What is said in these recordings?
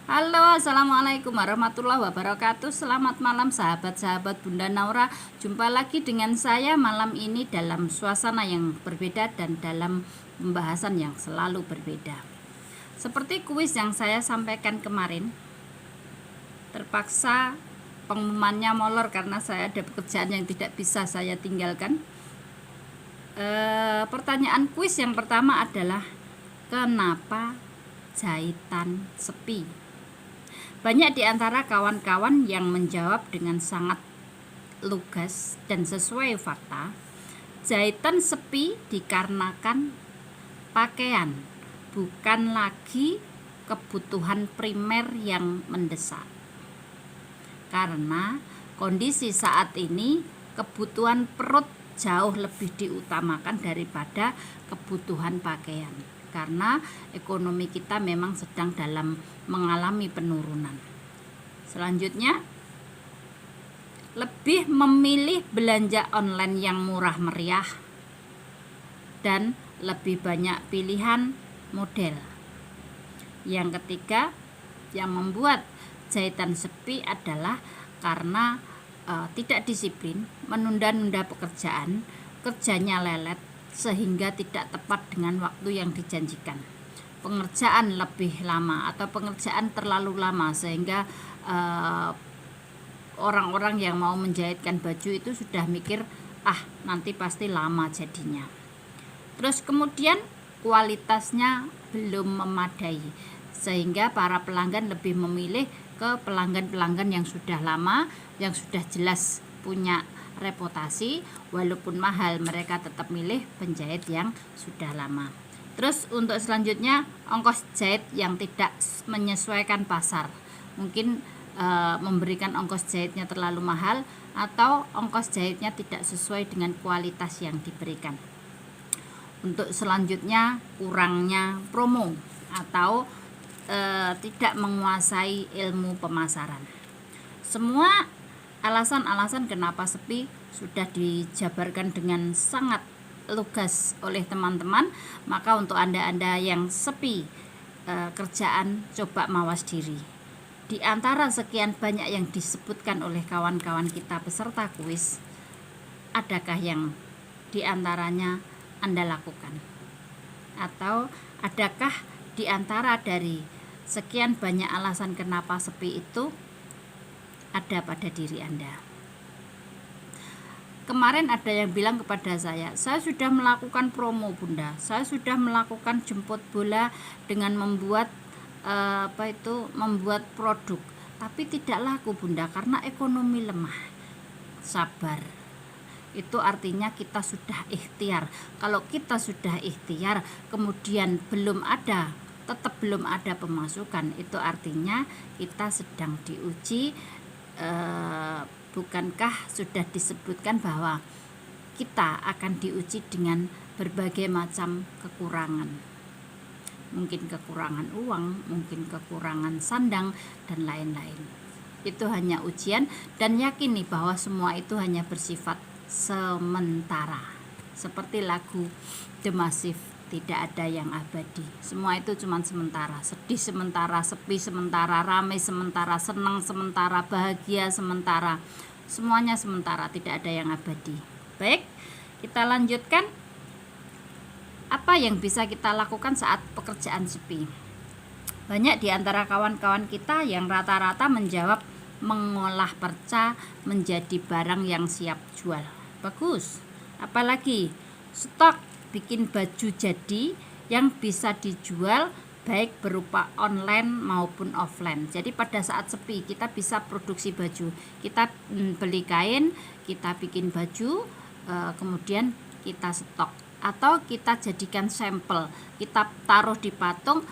Halo, assalamualaikum warahmatullahi wabarakatuh. Selamat malam sahabat-sahabat Bunda Naura. Jumpa lagi dengan saya malam ini dalam suasana yang berbeda dan dalam pembahasan yang selalu berbeda. Seperti kuis yang saya sampaikan kemarin, terpaksa pengumumannya molor karena saya ada pekerjaan yang tidak bisa saya tinggalkan. Pertanyaan kuis yang pertama adalah, kenapa jahitan sepi? Banyak di antara kawan-kawan yang menjawab dengan sangat lugas dan sesuai fakta. Jahitan sepi dikarenakan pakaian, bukan lagi kebutuhan primer yang mendesak. Karena kondisi saat ini kebutuhan perut jauh lebih diutamakan daripada kebutuhan pakaian. Karena ekonomi kita memang sedang dalam mengalami penurunan. Selanjutnya, lebih memilih belanja online yang murah meriah dan lebih banyak pilihan model. Yang ketiga, yang membuat jahitan sepi adalah karena tidak disiplin, menunda-nunda pekerjaan, kerjanya lelet sehingga tidak tepat dengan waktu yang dijanjikan. Pengerjaan lebih lama atau pengerjaan terlalu lama sehingga orang-orang yang mau menjahitkan baju itu sudah mikir, nanti pasti lama jadinya. Terus kemudian kualitasnya belum memadai sehingga para pelanggan lebih memilih ke pelanggan-pelanggan yang sudah lama, yang sudah jelas punya reputasi. Walaupun mahal, mereka tetap milih penjahit yang sudah lama. Terus untuk selanjutnya, ongkos jahit yang tidak menyesuaikan pasar. Mungkin memberikan ongkos jahitnya terlalu mahal atau ongkos jahitnya tidak sesuai dengan kualitas yang diberikan. Untuk selanjutnya, kurangnya promo atau tidak menguasai ilmu pemasaran. Semua alasan-alasan kenapa sepi sudah dijabarkan dengan sangat lugas oleh teman-teman. Maka untuk Anda yang sepi kerjaan, coba mawas diri. Di antara sekian banyak yang disebutkan oleh kawan-kawan kita peserta kuis, adakah yang di antaranya Anda lakukan? Atau adakah di antara dari sekian banyak alasan kenapa sepi itu ada pada diri Anda? Kemarin ada yang bilang kepada saya sudah melakukan promo Bunda, saya sudah melakukan jemput bola dengan membuat membuat produk, tapi tidak laku Bunda karena ekonomi lemah. Sabar, itu artinya kita sudah ikhtiar. Kalau kita sudah ikhtiar kemudian tetap belum ada pemasukan, itu artinya kita sedang diuji. Bukankah sudah disebutkan bahwa kita akan diuji dengan berbagai macam kekurangan? Mungkin kekurangan uang, mungkin kekurangan sandang, dan lain-lain. Itu hanya ujian, dan yakini bahwa semua itu hanya bersifat sementara. Seperti lagu The Massive, tidak ada yang abadi. Semua itu cuma sementara. Sedih sementara, sepi sementara, ramai sementara, senang sementara, bahagia sementara. Semuanya sementara, tidak ada yang abadi. Baik, kita lanjutkan. Apa yang bisa kita lakukan saat pekerjaan sepi? Banyak di antara kawan-kawan kita yang rata-rata menjawab mengolah perca menjadi barang yang siap jual. Bagus. Apalagi stok bikin baju jadi yang bisa dijual baik berupa online maupun offline. Jadi pada saat sepi kita bisa produksi baju. Kita beli kain, kita bikin baju, kemudian kita stok atau kita jadikan sampel, kita taruh di patung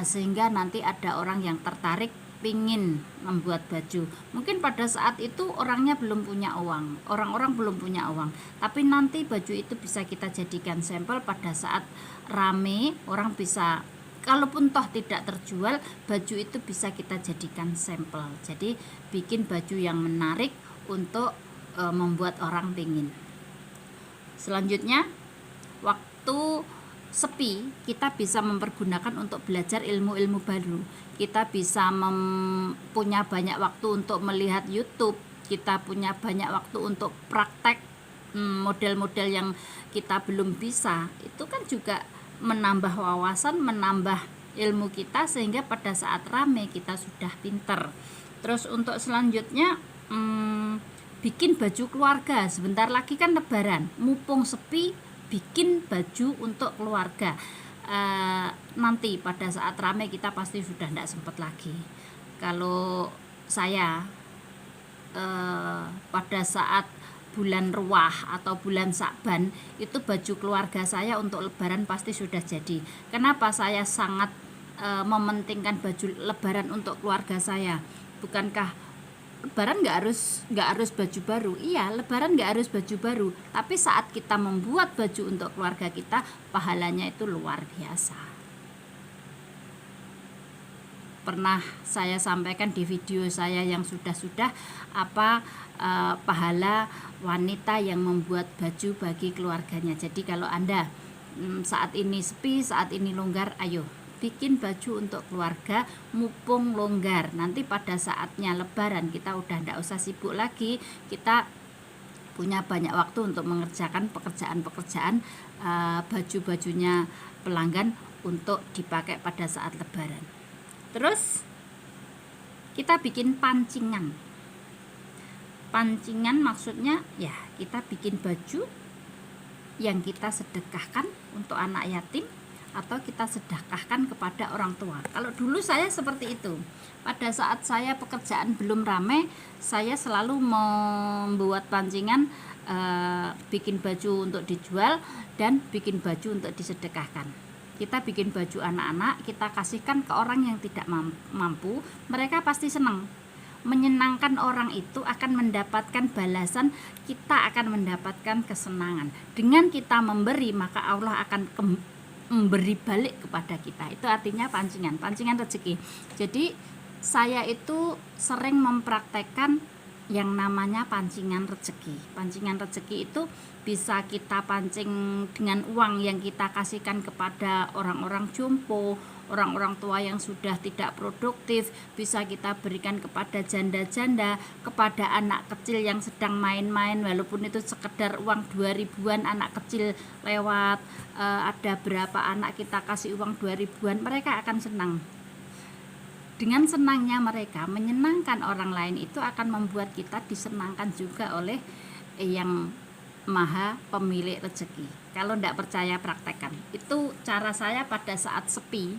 sehingga nanti ada orang yang tertarik pingin membuat baju. Mungkin pada saat itu orangnya belum punya uang, orang-orang belum punya uang, tapi nanti baju itu bisa kita jadikan sampel. Pada saat rame, orang bisa, kalaupun toh tidak terjual, baju itu bisa kita jadikan sampel. Jadi bikin baju yang menarik untuk membuat orang pingin. Selanjutnya, waktu sepi kita bisa mempergunakan untuk belajar ilmu-ilmu baru. kita bisa punya banyak waktu untuk melihat YouTube, kita punya banyak waktu untuk praktek model-model yang kita belum bisa. Itu kan juga menambah wawasan, menambah ilmu kita, sehingga pada saat rame kita sudah pinter. Terus untuk selanjutnya bikin baju keluarga. Sebentar lagi kan lebaran, mumpung sepi, bikin baju untuk keluarga. Nanti pada saat rame kita pasti sudah tidak sempat lagi. Kalau saya pada saat bulan Ruah atau bulan Sa'ban, itu baju keluarga saya untuk lebaran pasti sudah jadi. Kenapa saya sangat mementingkan baju lebaran untuk keluarga saya? Bukankah lebaran nggak harus baju baru? Iya, lebaran nggak harus baju baru, tapi saat kita membuat baju untuk keluarga kita, pahalanya itu luar biasa. Pernah saya sampaikan di video saya yang sudah apa pahala wanita yang membuat baju bagi keluarganya. Jadi kalau Anda saat ini sepi, saat ini longgar, ayo bikin baju untuk keluarga mumpung longgar. Nanti pada saatnya lebaran kita udah tidak usah sibuk lagi, kita punya banyak waktu untuk mengerjakan pekerjaan-pekerjaan baju-bajunya pelanggan untuk dipakai pada saat lebaran. Terus kita bikin pancingan. Pancingan maksudnya ya kita bikin baju yang kita sedekahkan untuk anak yatim atau kita sedekahkan kepada orang tua. Kalau dulu saya seperti itu. Pada saat saya pekerjaan belum ramai, saya selalu membuat pancingan, bikin baju untuk dijual dan bikin baju untuk disedekahkan. Kita bikin baju anak-anak, kita kasihkan ke orang yang tidak mampu, mereka pasti senang. Menyenangkan orang itu akan mendapatkan balasan, kita akan mendapatkan kesenangan. Dengan kita memberi, maka Allah akan memberi balik kepada kita. Itu artinya pancingan rezeki. Jadi saya itu sering mempraktekkan yang namanya pancingan rezeki. Pancingan rezeki itu bisa kita pancing dengan uang yang kita kasihkan kepada orang-orang jompo, orang-orang tua yang sudah tidak produktif, bisa kita berikan kepada janda-janda, kepada anak kecil yang sedang main-main, walaupun itu sekedar uang 2000-an, anak kecil lewat, ada berapa anak kita kasih uang 2000-an, mereka akan senang. Dengan senangnya mereka menyenangkan orang lain, itu akan membuat kita disenangkan juga oleh yang maha pemilik rezeki. Kalau tidak percaya, praktekkan. Itu cara saya pada saat sepi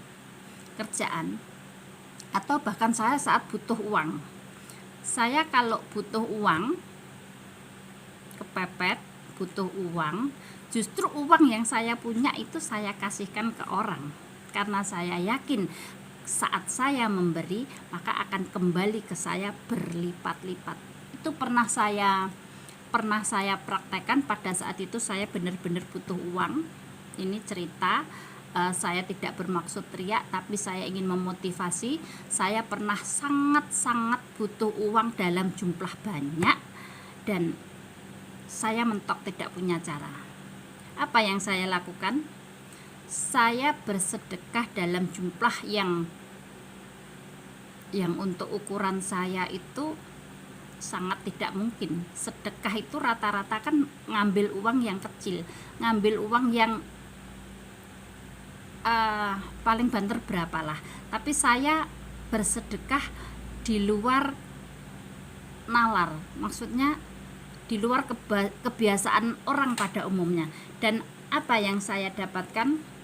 kerjaan, atau bahkan saya saat butuh uang. Saya kalau butuh uang, kepepet, butuh uang, justru uang yang saya punya itu saya kasihkan ke orang. Karena saya yakin saat saya memberi, maka akan kembali ke saya berlipat-lipat. Itu pernah saya praktekkan. Pada saat itu saya benar-benar butuh uang. Ini cerita, saya tidak bermaksud teriak, tapi saya ingin memotivasi. Saya pernah sangat-sangat butuh uang dalam jumlah banyak, dan saya mentok tidak punya cara. Apa yang saya lakukan? Saya bersedekah dalam jumlah yang untuk ukuran saya itu sangat tidak mungkin. Sedekah itu rata-rata kan ngambil uang yang kecil, ngambil uang yang paling banter berapa lah. Tapi saya bersedekah di luar nalar, maksudnya di luar kebiasaan orang pada umumnya. Dan apa yang saya dapatkan?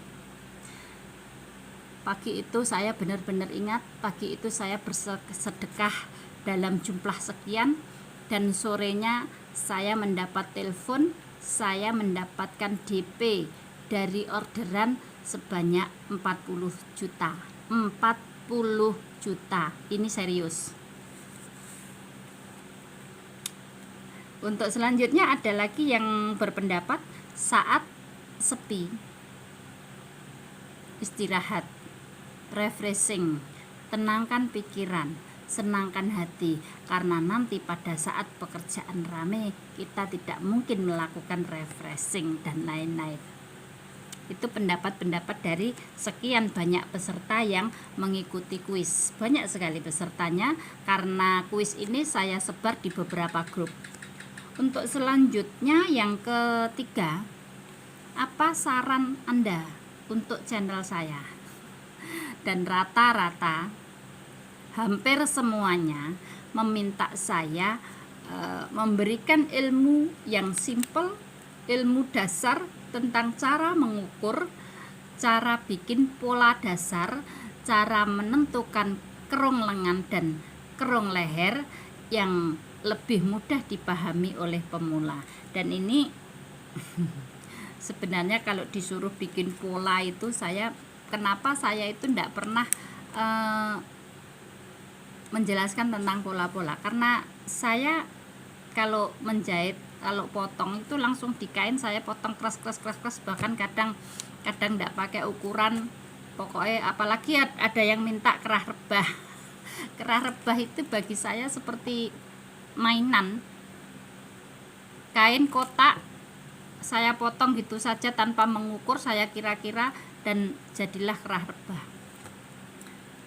Pagi itu saya benar-benar ingat, pagi itu saya bersedekah dalam jumlah sekian, dan sorenya saya mendapat telepon, saya mendapatkan DP dari orderan sebanyak 40 juta. 40 juta, ini serius. Untuk selanjutnya ada lagi yang berpendapat saat sepi, istirahat, refreshing, tenangkan pikiran, senangkan hati, karena nanti pada saat pekerjaan rame kita tidak mungkin melakukan refreshing dan lain-lain. Itu pendapat-pendapat dari sekian banyak peserta yang mengikuti kuis. Banyak sekali pesertanya karena kuis ini saya sebar di beberapa grup. Untuk selanjutnya yang ketiga, apa saran Anda untuk channel saya? Dan rata-rata hampir semuanya meminta saya memberikan ilmu yang simple, ilmu dasar tentang cara mengukur, cara bikin pola dasar, cara menentukan kerong lengan dan kerong leher yang lebih mudah dipahami oleh pemula. Dan ini sebenarnya kalau disuruh bikin pola itu kenapa saya itu tidak pernah menjelaskan tentang pola-pola, karena saya kalau menjahit, kalau potong itu langsung di kain, saya potong keras, bahkan kadang tidak pakai ukuran. Pokoknya apalagi ada yang minta kerah rebah. Kerah rebah itu bagi saya seperti mainan. Kain kotak saya potong gitu saja tanpa mengukur, saya kira-kira, dan jadilah kerah rebah.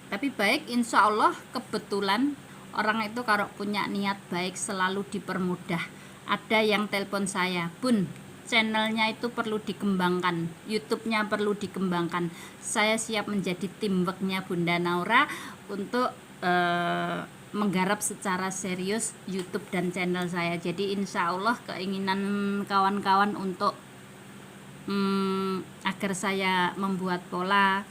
Tapi baik, insya Allah kebetulan orang itu kalau punya niat baik selalu dipermudah. Ada yang telepon saya, Bun, channelnya itu perlu dikembangkan, YouTube-nya perlu dikembangkan. Saya siap menjadi teamworknya Bunda Naura untuk menggarap secara serius YouTube dan channel saya. Jadi insya Allah keinginan kawan-kawan untuk agar saya membuat pola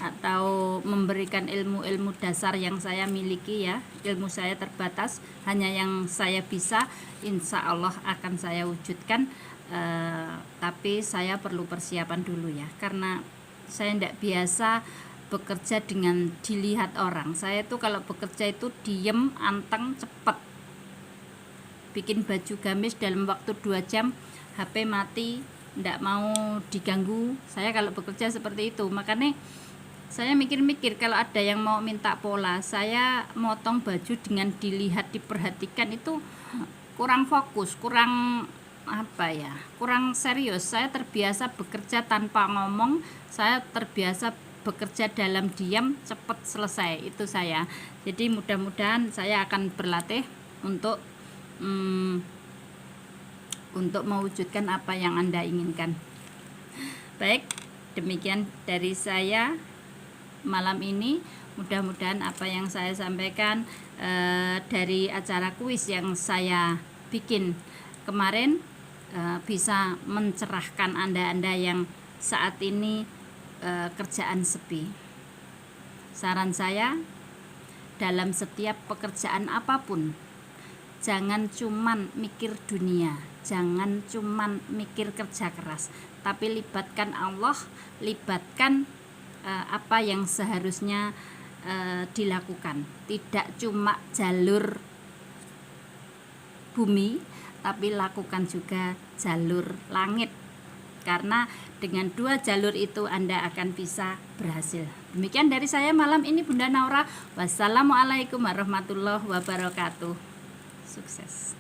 atau memberikan ilmu-ilmu dasar yang saya miliki, ya, ilmu saya terbatas, hanya yang saya bisa, insya Allah akan saya wujudkan. Tapi saya perlu persiapan dulu, ya, karena saya tidak biasa bekerja dengan dilihat orang. Saya itu kalau bekerja itu diem, anteng, cepat. Bikin baju gamis dalam waktu 2 jam, HP mati, tidak mau diganggu. Saya kalau bekerja seperti itu. Makanya saya mikir-mikir, kalau ada yang mau minta pola, saya motong baju dengan dilihat, diperhatikan, itu kurang fokus, kurang kurang serius. Saya terbiasa bekerja tanpa ngomong, saya terbiasa bekerja dalam diam, cepat selesai, itu saya. Jadi mudah-mudahan saya akan berlatih untuk mewujudkan apa yang Anda inginkan. Baik, demikian dari saya malam ini. Mudah-mudahan apa yang saya sampaikan dari acara kuis yang saya bikin kemarin bisa mencerahkan Anda yang saat ini kerjaan sepi. Saran saya, dalam setiap pekerjaan apapun, jangan cuman mikir dunia, jangan cuman mikir kerja keras, tapi libatkan Allah, libatkan apa yang seharusnya dilakukan. Tidak cuma jalur bumi, tapi lakukan juga jalur langit, karena dengan 2 jalur itu Anda akan bisa berhasil. Demikian dari saya malam ini, Bunda Naura. Wassalamualaikum warahmatullahi wabarakatuh. Sukses.